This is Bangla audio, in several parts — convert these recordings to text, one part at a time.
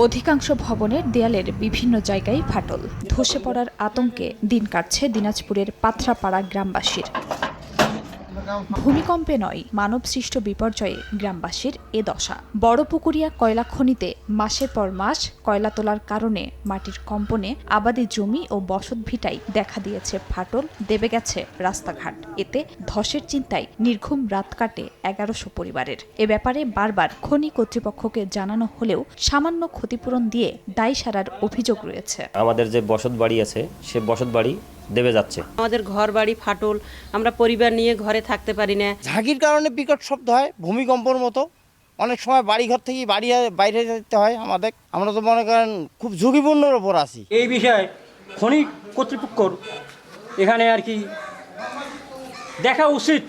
অধিকাংশ ভবনের দেয়ালের বিভিন্ন জায়গায় ফাটল, ধসে পড়ার আতঙ্কে দিন কাটছে দিনাজপুরের পাথরাপাড়া গ্রামবাসীর। ভূমিকম্পে নয়, মানবসৃষ্ট বিপর্যয়ে গ্রামবাসীর এ দশা। বড়পুকুরিয়া কয়লা খনিতে মাসের পর মাস কয়লা তোলার কারণে মাটির কম্পনে আবাদি জমি ও বসতভিটায় দেখা দিয়েছে ফাটল, দেবে গেছে রাস্তাঘাট। এতে ধসের চিন্তায় নির্ঘুম রাত কাটে ১১০০ পরিবারের। এ ব্যাপারে বারবার খনি কর্তৃপক্ষকে জানানো হলেও সামান্য ক্ষতিপূরণ দিয়ে দায় সারার অভিযোগ রয়েছে। আমাদের যে বসত বাড়ি আছে সে বসত বাড়ি দেবে যাচ্ছে। আমাদের ঘর বাড়ি ফাটল, আমরা পরিবার নিয়ে ঘরে থাকতে পারি না। ঝাঁকির কারণে বিকট শব্দ হয়, ভূমিকম্পর মতো। অনেক সময় বাড়িঘর থেকে বাইরে যেতে হয় আমাদের। আমরা তো মনে করেন খুব ঝুঁকিপূর্ণর ওপর আছি। এই বিষয়ে খনি কর্তৃপক্ষর এখানে আর কি দেখা উচিত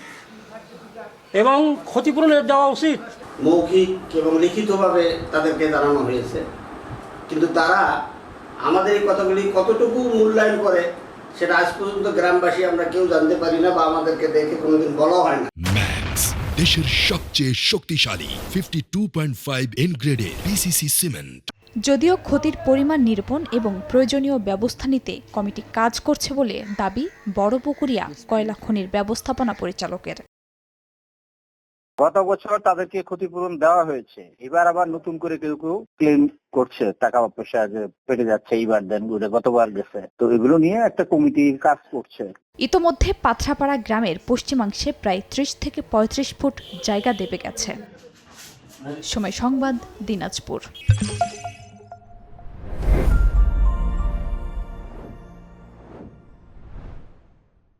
এবং ক্ষতিপূরণ দেওয়া উচিত। মৌখিক এবং লিখিতভাবে তাদেরকে জানানো হয়েছে, কিন্তু তারা আমাদের এই কথাগুলি কতটুকু মূল্যায়ন করে সেটা আজ পর্যন্ত গ্রামবাসী আমরা কেউ জানতে পারি না বা আমাদেরকে দেখে কোনোদিন বলা হয় না। ম্যাক্স দেশের সবচেয়ে শক্তিশালী 52.5 এন গ্রেডের পিসিসি সিমেন্ট। যদিও ক্ষতির পরিমাণ নিরূপণ এবং প্রয়োজনীয় ব্যবস্থা নিতে কমিটি কাজ করছে বলে দাবি বড়পুকুরিয়া কয়লা খনির ব্যবস্থাপনা পরিচালকের। গত বছর তাদেরকে ক্ষতিপূরণ দেওয়া হয়েছে, এবার আবার নতুন করে কেউ কেউ ক্লেম করছে টাকা পয়সা যে পেটে যাচ্ছে, এইবার দেন ঘুরে গতবার গেছে। তো এগুলো নিয়ে একটা কমিটির কাজ করছে। ইতোমধ্যে পাথরাপাড়া গ্রামের পশ্চিমাংশে প্রায় ৩০ থেকে ৩৫ ফুট জায়গা দেবে গেছে। সময় সংবাদ, দিনাজপুর।